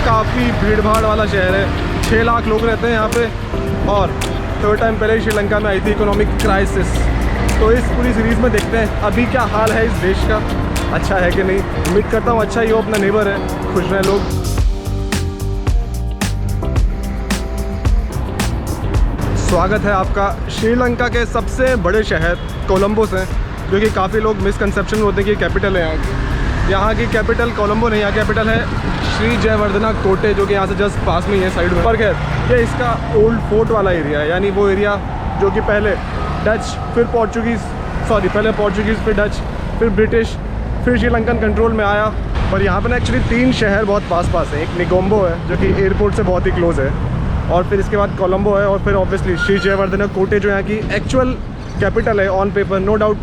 काफ़ी भीड़ भाड़ वाला शहर है, 6 लाख लोग रहते हैं यहाँ पे। और थोड़े टाइम पहले ही श्रीलंका में आई थी इकोनॉमिक क्राइसिस। तो इस पूरी सीरीज़ में देखते हैं अभी क्या हाल है इस देश का, अच्छा है कि नहीं। उम्मीद करता हूँ अच्छा ही हो, अपना नेबर है, खुश रहें लोग। स्वागत है आपका श्रीलंका के सबसे बड़े शहर कोलंबो से, जो कि काफ़ी लोग मिसकंसेप्शन होते हैं कि कैपिटल है यहाँ की। यहाँ की कैपिटल कोलंबो नहीं, यहाँ कैपिटल है श्री जयवर्धना कोटे, जो कि यहाँ से जस्ट पास में ही है साइड में। पर खैर ये इसका ओल्ड फोर्ट वाला एरिया है, यानी वो एरिया जो कि पहले डच फिर पहले पोर्चुगीज़ फिर डच फिर ब्रिटिश फिर श्रीलंकन कंट्रोल में आया। पर यहाँ पर ना एक्चुअली 3 शहर बहुत पास है। एक निगोम्बो है जो कि एयरपोर्ट से बहुत ही क्लोज है, और फिर इसके बाद कोलंबो है, और फिर ऑब्वियसली श्री जयवर्धना कोटे जो यहाँ की एक्चुअल कैपिटल है ऑन पेपर, नो डाउट।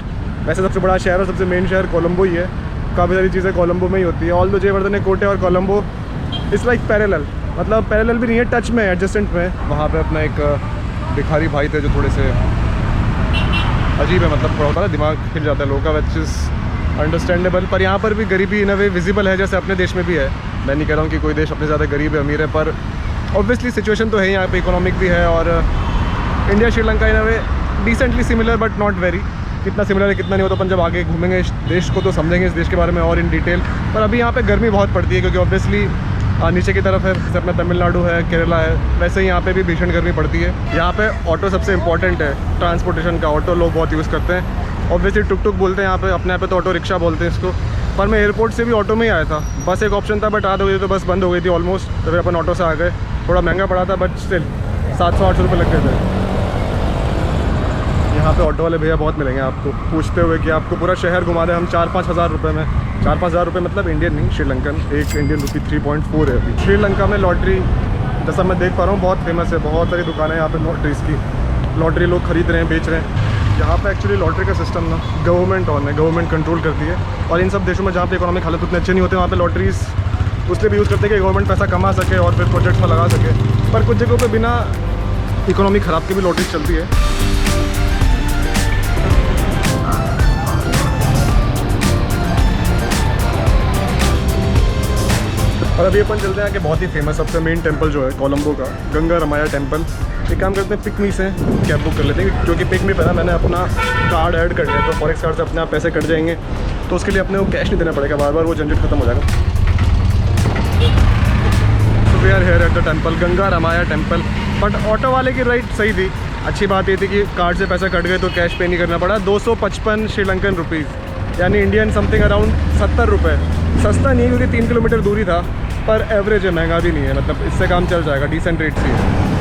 वैसे सबसे बड़ा शहर और सबसे मेन शहर कोलंबो ही है, काफ़ी सारी चीज़ें कोलंबो में ही होती है। ऑल दो जयवर्धना कोटे और कोलंबो इट्स लाइक पैरेलल, मतलब पैरेलल भी नहीं है, टच में, एडजस्टेंट में। वहाँ पे अपना एक भिखारी भाई थे जो थोड़े से अजीब है, मतलब थोड़ा होता है ना, दिमाग हिल जाता है लोगों का, विच इज़ अंडरस्टैंडेबल। पर यहाँ पर भी गरीबी इन अ वे विजिबल है, जैसे अपने देश में भी है। मैं नहीं कह रहा हूँ कि कोई देश अपने ज़्यादा गरीब है अमीर है, पर ऑब्वियसली सिचुएशन तो है यहाँ पे, इकोनॉमिक भी है। और India Sri Lanka in a way decently similar but not very. कितना सिमिलर है कितना नहीं, हो तो अपन जब आगे घूमेंगे इस देश को तो समझेंगे इस देश के बारे में और इन डिटेल। पर अभी यहाँ पे गर्मी बहुत पड़ती है, क्योंकि ऑब्वियसली नीचे की तरफ है, जैसे अपना तमिलनाडु है, केरला है, वैसे ही यहाँ पे भी भीषण गर्मी पड़ती है। यहाँ पे ऑटो सबसे इंपॉर्टेंट है ट्रांसपोर्टेशन का, ऑटो लोग बहुत यूज़ करते हैं। ऑब्वियसली टुक टुक बोलते हैं यहाँ पे, अपने यहाँ पे तो ऑटो रिक्शा बोलते हैं इसको। पर मैं एयरपोर्ट से भी ऑटो में ही आया था, बस एक ऑप्शन था बट रात हो गई तो बस बंद हो गई थी ऑलमोस्ट, तो फिर अपन ऑटो से आ गए। थोड़ा महंगा पड़ा था बट स्टिल 700-800 रुपये लग गए थे। यहाँ पे ऑटो वाले भैया बहुत मिलेंगे आपको, पूछते हुए कि आपको पूरा शहर घुमा दें हम 4-5 हज़ार रुपये में। 4-5 हज़ार रुपये मतलब इंडियन नहीं, श्रीलंकन। एक इंडियन रुपी 3.4 है अभी। श्रीलंका में लॉटरी, जैसा मैं देख पा रहा हूँ, बहुत फेमस है। बहुत सारी दुकानें यहाँ पे लॉटरीज़ की, लॉटरी लोग खरीद रहे हैं, बेच रहे हैं। यहाँ पे एक्चुअली लॉटरी का सिस्टम ना गवर्नमेंट ऑन है, गवर्नमेंट कंट्रोल करती है। और इन सब देशों में जहाँ पे इकोनॉमिक हालत उतने अच्छे नहीं होते, वहाँ पे लॉटरीज़ उसलिए भी यूज़ करते हैं कि गवर्नमेंट पैसा कमा सके और फिर प्रोजेक्ट्स में लगा सके। पर कुछ जगहों पे बिना इकोनॉमी ख़राब के भी लॉटरीज चलती है। और अभी अपन चलते हैं कि बहुत ही फेमस सबसे मेन टेंपल जो है कोलंबो का, गंगा रमाया टेंपल। एक काम करते हैं, पिकमी से कैब बुक कर लेते हैं, क्योंकि पिकमी पे ना मैंने अपना कार्ड ऐड कर लिया, तो फॉरेक्स कार्ड से अपने आप पैसे कट जाएंगे, तो उसके लिए अपने को कैश नहीं देना पड़ेगा बार बार, वो झंझट खत्म हो जाएगा। We are here at the temple, Gangaramaya temple. But auto वाले की राइट सही थी, अच्छी बात ये थी कि कार्ड से पैसा कट गए तो कैश पे नहीं करना पड़ा। 255 श्रीलंकन रुपीज़, यानी इंडियन समथिंग अराउंड 70 रुपये। सस्ता नहीं है क्योंकि 3 किलोमीटर दूरी था, पर एवरेज है, महंगा भी नहीं है, मतलब इससे काम चल जाएगा, डिसेंट रेट से है।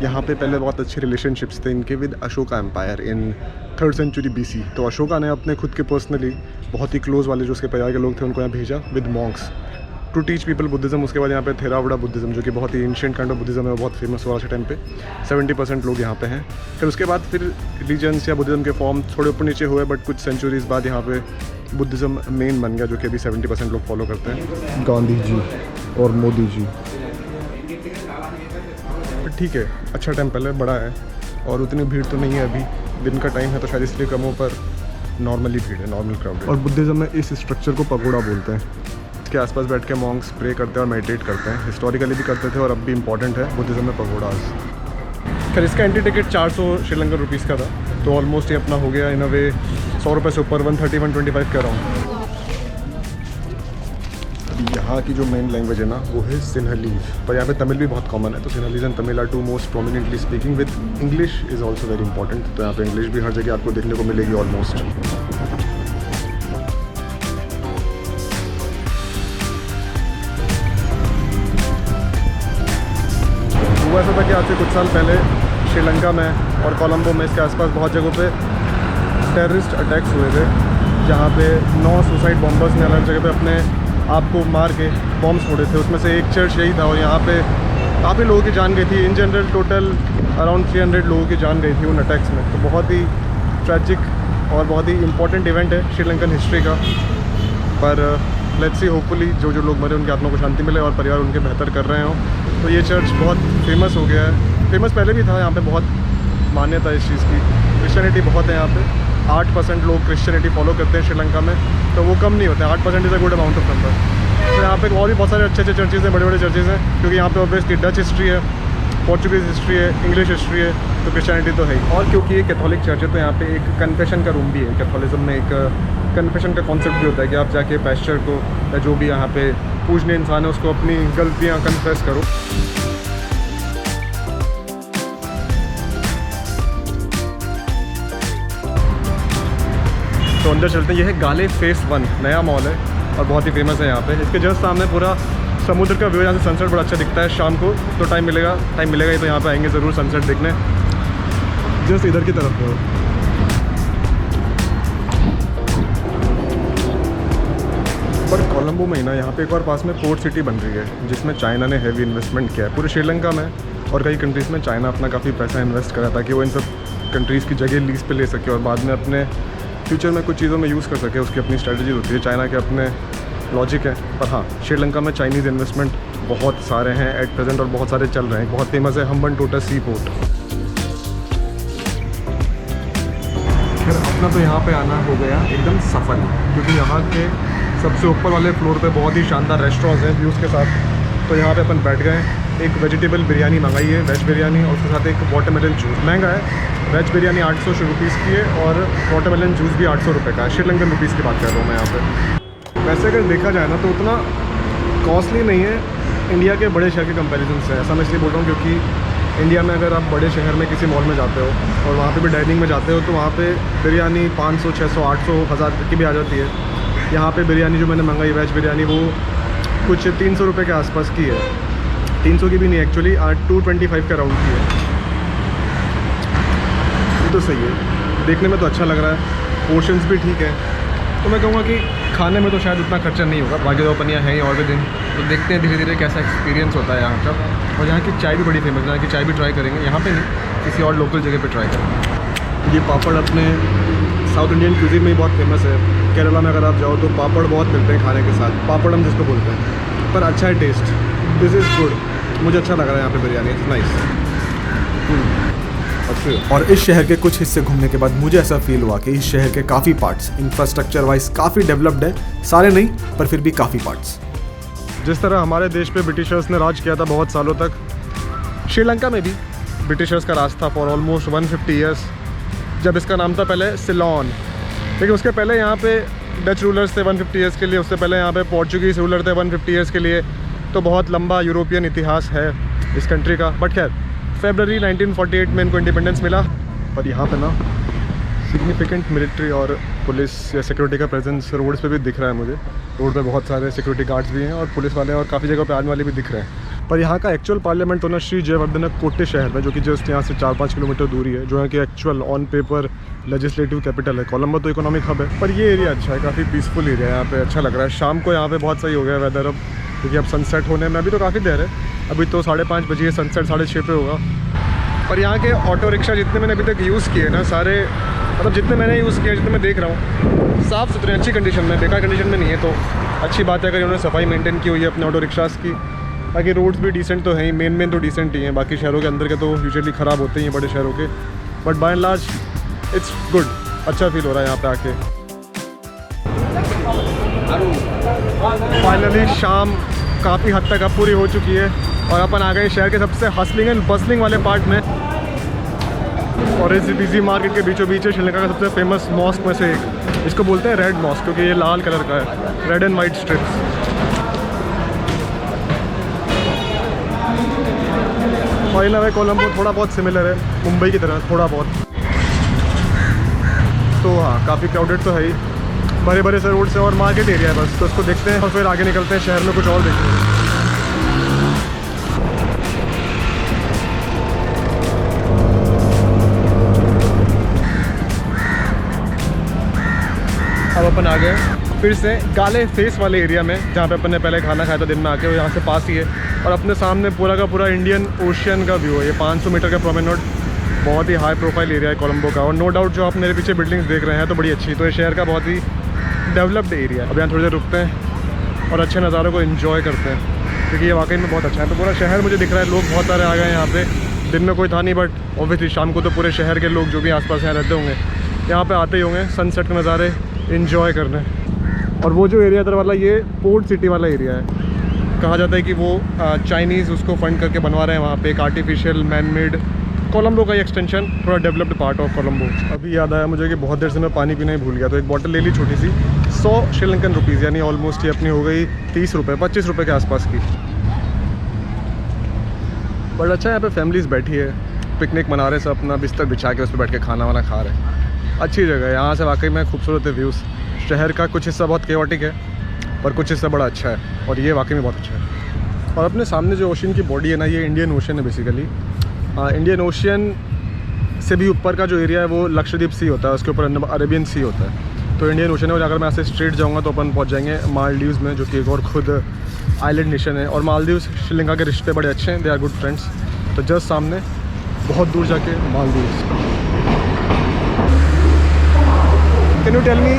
यहाँ पे पहले बहुत अच्छे रिलेशनशिप्स थे इनके with Ashoka empire in 3rd century BC। तो अशोका ने अपने खुद के पर्सनली बहुत ही क्लोज वाले जो उसके परिवार के लोग थे उनको यहाँ भेजा with monks to teach people Buddhism. उसके बाद यहाँ पे थेरावड़ा बुद्धिज़्म, जो कि बहुत ही एंशिएंट काइंड ऑफ बुद्धिज़्म है, वो बहुत फेमस हुआ उस टाइम पे। 70% लोग यहाँ पे हैं। फिर उसके बाद फिर रिलीजन्स या बुद्धिज़्म के फॉर्म थोड़े ऊपर नीचे हुए, बट कुछ सेंचुरीज़ बाद यहाँ पे बुद्धिज़्म मेन बन गया, जो कि अभी 70% लोग फॉलो करते हैं। गांधी जी और मोदी जी, ठीक है, अच्छा टेंपल है, बड़ा है, और उतनी भीड़ तो नहीं है अभी, दिन का टाइम है तो शायद इसलिए कम हो, पर नॉर्मली भीड़ है, नॉर्मल क्राउड है। और बुद्धिज़्म में इस स्ट्रक्चर को पगोड़ा बोलते हैं। इसके आसपास बैठ के मॉन्क्स प्रे करते हैं और मेडिटेट करते हैं। हिस्टोरिकली भी करते थे और अब भी इंपॉर्टेंट है बुद्धिज़्म में पगोड़ाज। खैर इसका एंट्री टिकट 400 श्रीलंकन रुपीज़ का था, तो ऑलमोस्ट ये अपना हो गया इन अ वे 100 रुपये से ऊपर, 130-125 कह रहा हूँ। यहाँ की जो मेन लैंग्वेज है ना वो है सिन्हलीज, पर यहाँ पे तमिल भी बहुत कॉमन है, तो Sinhalese and Tamil are two most prominently speaking, with English is also very important. तो यहाँ पे इंग्लिश भी हर जगह आपको देखने को मिलेगी ऑलमोस्ट। हुआ ऐसा था कि आज से कुछ साल पहले श्रीलंका में और कोलंबो में इसके आसपास बहुत जगहों पे टेररिस्ट अटैक्स हुए थे, जहाँ पे 9 सुसाइड बॉम्बर्स ने अलग जगह पे अपने आपको मार के बॉम्ब्स फोड़े थे। उसमें से एक चर्च यही था, और यहाँ पे काफ़ी लोगों की जान गई थी। इन जनरल टोटल अराउंड 300 लोगों की जान गई थी उन अटैक्स में। तो बहुत ही ट्रैजिक और बहुत ही इंपॉर्टेंट इवेंट है श्रीलंकन हिस्ट्री का। पर लेट्स सी, होपफुली जो लोग मरे उनकी आत्मा को शांति मिले और परिवार उनके बेहतर कर रहे हों। तो ये चर्च बहुत फेमस हो गया है, फेमस पहले भी था, यहाँ पे बहुत मान्यता है इस चीज़ की, क्रिश्चियनिटी बहुत है यहाँ पे। 8% लोग क्रिश्चियनिटी फॉलो करते हैं श्रीलंका में, तो वो कम नहीं होते हैं। 8% is a good amount of number. तो यहाँ पे और भी बहुत सारे अच्छे अच्छे चर्चेज़ हैं, बड़े बड़े चर्चेज़ हैं, क्योंकि यहाँ पे ऑब्वियसली डच हिस्ट्री है, पोर्चुगीज़ हिस्ट्री है, इंग्लिश हिस्ट्री है, तो क्रिश्चियनिटी तो है ही। और क्योंकि ये कैथोलिक चर्च है तो यहाँ पे एक कन्फेशन का रूम भी है। कैथोलिज्म में एक कन्फेशन का कॉन्सेप्ट भी होता है कि आप जाके पैस्टर को या जो भी यहाँ पे पूजने इंसान है उसको अपनी गलतियाँ कन्फेस करो। तो अंदर चलते हैं। ये है गाले फेस 1, नया मॉल है और बहुत ही फेमस है यहाँ पे। इसके जस्ट सामने पूरा समुद्र का व्यू, यहाँ से सनसेट बड़ा अच्छा दिखता है शाम को। तो टाइम मिलेगा ही तो यहाँ पे आएंगे ज़रूर सनसेट देखने। जस्ट इधर की तरफ हो। पर कोलंबो में ना यहाँ पे एक और पास में पोर्ट सिटी बन रही है जिसमें चाइना ने हैवी इन्वेस्टमेंट किया है। पूरे श्रीलंका में और कई कंट्रीज़ में चाइना अपना काफ़ी पैसा इन्वेस्ट करा ताकि वो इन सब कंट्रीज़ की जगह लीज पे ले सके और बाद में अपने फ्यूचर में कुछ चीज़ों में यूज़ कर सके। उसकी अपनी स्ट्रेटजी होती है, चाइना के अपने लॉजिक है। पर हाँ, श्रीलंका में चाइनीज़ इन्वेस्टमेंट बहुत सारे हैं एट प्रेजेंट और बहुत सारे चल रहे हैं। बहुत फेमस है हम्बनटोटा सी पोर्ट। फिर अपना तो यहाँ पे आना हो गया एकदम सफल, क्योंकि यहाँ के सबसे ऊपर वाले फ्लोर पे बहुत ही शानदार रेस्टोरेंट्स हैं व्यूज़ के साथ। तो यहाँ पे अपन बैठ गए, एक वेजिटेबल बिरयानी मंगाई है, वेज बिरयानी, और उसके साथ एक वाटरमेलन जूस। महंगा है, वेज बिरयानी 800 रुपीज़ की है और वाटरमेलन जूस भी 800 रुपये का है। श्रीलंकन रुपीज़ की बात कर रहा हूँ मैं यहाँ पे। वैसे अगर देखा जाए ना तो उतना कॉस्टली नहीं है इंडिया के बड़े शहर के कंपैरिजन से। ऐसा मैं इसलिए बोल रहा हूँ क्योंकि इंडिया में अगर आप बड़े शहर में किसी मॉल में जाते हो और वहाँ पे भी डाइनिंग में जाते हो तो वहाँ पे बिरयानी 500, 600, 800, 1000 की भी आ जाती है। यहाँ पे बिरयानी जो मैंने मंगाई वेज बिरयानी वो कुछ 300 रुपये के आसपास की है। 300 की भी नहीं एक्चुअली, 225 का राउंड की है। ये तो सही है, देखने में तो अच्छा लग रहा है, पोर्शंस भी ठीक है। तो मैं कहूँगा कि खाने में तो शायद उतना खर्चा नहीं होगा। बाकी तो अपन यहाँ है ही और भी दिन, तो देखते हैं धीरे धीरे कैसा एक्सपीरियंस होता है यहाँ का। और यहाँ की चाय भी बड़ी फेमस है, यहाँ की चाय भी ट्राई करेंगे। यहाँ पे नहीं, किसी और लोकल जगह पे ट्राई करेंगे। ये पापड़ अपने साउथ इंडियन क्यूजिन में ही बहुत फेमस है। केरला में अगर आप जाओ तो पापड़ बहुत मिलते हैं खाने के साथ, पापड़ हम जिसको बोलते हैं। पर अच्छा है टेस्ट, दिस इज़ गुड, मुझे अच्छा लग रहा है यहाँ पे बिरयानी, इट्स नाइस। और इस शहर के कुछ हिस्से घूमने के बाद मुझे ऐसा फील हुआ कि इस शहर के काफ़ी पार्ट्स इंफ्रास्ट्रक्चर वाइज काफ़ी डेवलप्ड है। सारे नहीं पर फिर भी काफ़ी पार्ट्स। जिस तरह हमारे देश पे ब्रिटिशर्स ने राज किया था बहुत सालों तक, श्रीलंका में भी ब्रिटिशर्स का राज था फॉर ऑलमोस्ट 150 ईयर्स। जब इसका नाम था पहले सिलोन, लेकिन उसके पहले यहाँ पे डच रूलर्स थे 150 ईयर्स के लिए। उससे पहले यहाँ पे पोर्चुगीज़ रूलर थे 150 ईयर्स के लिए। तो बहुत लंबा यूरोपियन इतिहास है इस कंट्री का। बट खैर फरवरी 1948 में इनको इंडिपेंडेंस मिला। पर यहाँ पे ना सिग्निफिकेंट मिलिट्री और पुलिस या सिक्योरिटी का प्रेजेंस रोड्स पे भी दिख रहा है मुझे। रोड पे बहुत सारे सिक्योरिटी गार्ड्स भी हैं और पुलिस वाले और काफ़ी जगह पे आर्मी वाले भी दिख रहे हैं। पर यहाँ का एक्चुअल पार्लियामेंट तो ना श्री जयवर्धन कोटे शहर में, जो कि जस्ट यहाँ से 4-5 किलोमीटर दूरी है, जो है कि actual on paper legislative capital है। कोलंबो तो इकोनॉमिक हब है, पर ये एरिया अच्छा है, काफ़ी पीसफुल एरिया है यहाँ पे, अच्छा लग रहा है। शाम को यहाँ पे बहुत सही हो गया वेदर अब, क्योंकि अब सनसेट होने में अभी तो काफ़ी देर है, अभी तो 5:30 बजे है, सनसेट 6:30 पे होगा। पर यहाँ के ऑटो रिक्शा जितने मैंने अभी तक यूज़ किए ना, सारे मतलब जितने मैंने यूज़ किए, जितने मैं देख रहा हूँ, साफ़ सुथरे अच्छी कंडीशन में, बेकार कंडीशन में नहीं है। तो अच्छी बात है अगर उन्होंने सफाई मेंटेन की हुई है अपने ऑटो रिक्शास की। बाकी रोड्स भी डिसेंट तो हैं ही, मेन तो डिसेंट ही हैं। बाकी शहरों के अंदर के तो यूजुअली ख़राब होते ही हैं बड़े शहरों के, but by and large it's good, अच्छा फील हो रहा है यहाँ पे आके। फाइनली शाम काफ़ी हद तक अब पूरी हो चुकी है और अपन आ गए शहर के सबसे हसलिंग एंड बसलिंग वाले पार्ट में। और इस बिजी मार्केट के बीचों बीच है श्रीलंका का सबसे फेमस मॉस्क में से एक, इसको बोलते हैं रेड मॉस्क, क्योंकि ये लाल कलर का है, red and white strips. Final है कोलंबो थोड़ा बहुत सिमिलर है मुंबई की तरह, थोड़ा बहुत। तो हाँ, काफ़ी क्राउडेड तो है ही, बड़े बड़े से रोड से और मार्केट एरिया है बस। तो उसको देखते हैं और फिर आगे निकलते हैं शहर में कुछ और देखते हैं। अब अपन आ गए फिर से गाले फेस वाले एरिया में, जहाँ पे अपन ने पहले खाना खाया था दिन में आके, वो यहाँ से पास ही है। और अपने सामने पूरा का पूरा इंडियन ओशियन का व्यू है। ये 500 मीटर का प्रोमेनोड, बहुत ही हाई प्रोफाइल एरिया है कोलंबो का। और नो डाउट जो आप मेरे पीछे बिल्डिंग्स देख रहे हैं तो बड़ी अच्छी, तो ये शहर का बहुत ही डेवलप्ड एरिया है। अब यहाँ थोड़ी देर रुकते हैं और अच्छे नज़ारों को एंजॉय करते हैं, क्योंकि ये वाकई में बहुत अच्छा है। तो पूरा शहर मुझे दिख रहा है, लोग बहुत सारे आ गए हैं यहाँ पे। दिन में कोई था नहीं, बट ऑब्वियसली शाम को तो पूरे शहर के लोग जो भी आसपास यहाँ रहते होंगे यहाँ पे आते ही होंगे सनसेट के नज़ारे इन्जॉय करने। और वो जो एरिया इधर वाला ये पोर्ट सिटी वाला एरिया है। कहा जाता है कि वो चाइनीज़ उसको फंड करके बनवा रहे हैं वहाँ पे एक आर्टिफिशियल मैन मेड कोलंबो का ही एक्सटेंशन, थोड़ा डेवलप्ड पार्ट ऑफ कोलंबो। अभी याद आया मुझे कि बहुत देर से मैं पानी पीना ही भूल गया, तो एक बॉटल ले ली छोटी सी, 100 श्रीलंकन रुपीज़, यानी ऑलमोस्ट ये अपनी हो गई 30 रुपये 25 रुपये के आसपास की। बट अच्छा यहाँ पे फैमिलीज़ बैठी है, पिकनिक मना रहे, सब अपना बिस्तर बिछा के उस पर बैठ के खाना वाना खा रहे हैं। अच्छी जगह है, यहाँ से वाकई में खूबसूरत है व्यूज़। शहर का कुछ हिस्सा बहुत केओटिक है पर कुछ हिस्सा बड़ा अच्छा है, और ये वाकई में बहुत अच्छा है। और अपने सामने जो ओशन की बॉडी है ना, ये इंडियन ओशन है बेसिकली। इंडियन ओशन से भी ऊपर का जो एरिया है वो लक्षद्वीप सी होता है, उसके ऊपर अरेबियन सी होता है। तो इंडियन ओशन है, और अगर मैं ऐसे स्ट्रेट जाऊँगा तो अपन पहुँच जाएंगे मालदीव्स में, जो कि एक और खुद आइलैंड नेशन है। और मालदीव्स श्रीलंका के रिश्ते बड़े अच्छे हैं, दे आर गुड फ्रेंड्स। तो जस्ट सामने बहुत दूर जाके Maldives. Can you tell me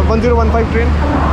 1015 train?